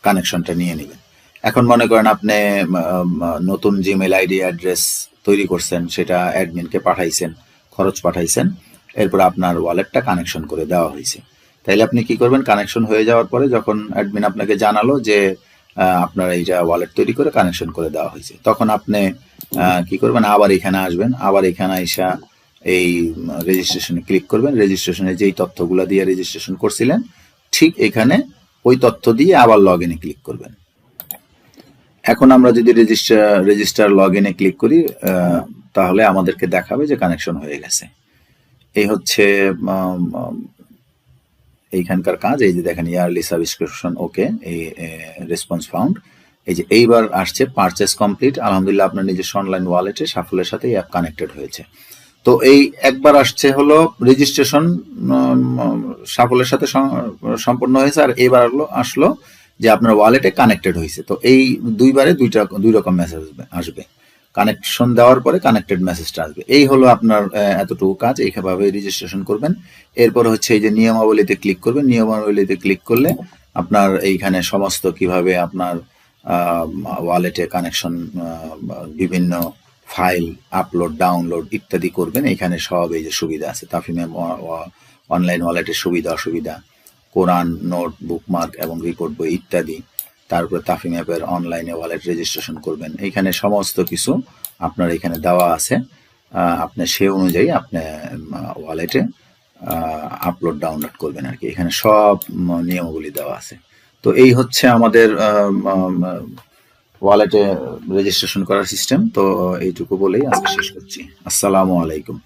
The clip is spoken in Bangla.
কানেকশনটা নিয়ে নেবেন। এখন মনে করেন আপনি নতুন জিমেল আইডি অ্যাড্রেস তৈরি করছেন, সেটা অ্যাডমিনকে পাঠাইছেন, খরচ পাঠাইছেন, এরপর আপনার ওয়ালেটটা কানেকশন করে দেওয়া হয়েছে। তাইলে আপনি কি করবেন, কানেকশন হয়ে যাওয়ার পরে যখন অ্যাডমিন আপনাকে জানালো যে আপনার এইটা ওয়ালেট তৈরি করে কানেকশন করে দেওয়া হয়েছে, তখন আপনি কি করবেন, আবার এখানে আসবেন, আবার এখানে আইসা এই রেজিস্ট্রেশনে ক্লিক করবেন। রেজিস্ট্রেশনে যেই তথ্যগুলো দিয়ে রেজিস্ট্রেশন করছিলেন ঠিক এখানে ওই তথ্য দিয়ে আবার লগ ইনে ক্লিক করবেন। এখন আমরা যদি রেজিস্টার লগ ইনে ক্লিক করি তাহলে আমাদেরকে দেখাবে যে কানেকশন হয়ে গেছে। এই হচ্ছে এইখানকার কাজ। এই যে দেখেন ইয়ারলি সাবস্ক্রিপশন ওকে, এই রেসপন্স ফাউন্ড। এই যে এইবার আসছে পারচেস কমপ্লিট। আলহামদুলিল্লাহ আপনার নিজস্ব অনলাইন ওয়ালেটে সাফল্যের সাথে অ্যাপ কানেক্টেড হয়েছে। তো এই একবার আসছে হলো রেজিস্ট্রেশন সাফল্যের সাথে সম্পন্ন হয়েছে, আর এবার আসলো যে আপনার ওয়ালেটে কানেক্টেড হয়েছে। তো এই দুইবারে দুই রকম মেসেজ আসবে। কানেকশন দেওয়ার পরে কানেক্টেড মেসেজটা আসবে। এই হলো আপনার এতটুকু কাজ। এইভাবে রেজিস্ট্রেশন করবেন। এরপর হচ্ছে এই যে নিয়মাবলীতে ক্লিক করবেন। নিয়মাবলীতে ক্লিক করলে আপনার এইখানে সমস্ত কিভাবে আপনার ওয়ালেটে কানেকশন, বিভিন্ন ফাইল আপলোড ডাউনলোড ইত্যাদি করবেন, এখানে সব এই যে সুবিধা আছে। তাফিম অনলাইন ওয়ালেটের সুবিধা অসুবিধা, কোরআন নোট, বুকমার্ক এবং রিপোর্ট বই ইত্যাদি। তারপরে তাফিম অ্যাপের অনলাইনে ওয়ালেট রেজিস্ট্রেশন করবেন, এইখানে সমস্ত কিছু আপনার এখানে দেওয়া আছে। আপনি সে অনুযায়ী আপনি ওয়ালেটে আপলোড ডাউনলোড করবেন আর কি। এখানে সব নিয়মাবলী দেওয়া আছে। তো এই হচ্ছে আমাদের ওয়ালেটে রেজিস্ট্রেশন করার সিস্টেম। তো এইটুকু বলেই আজকে শেষ করছি। আসসালামু আলাইকুম।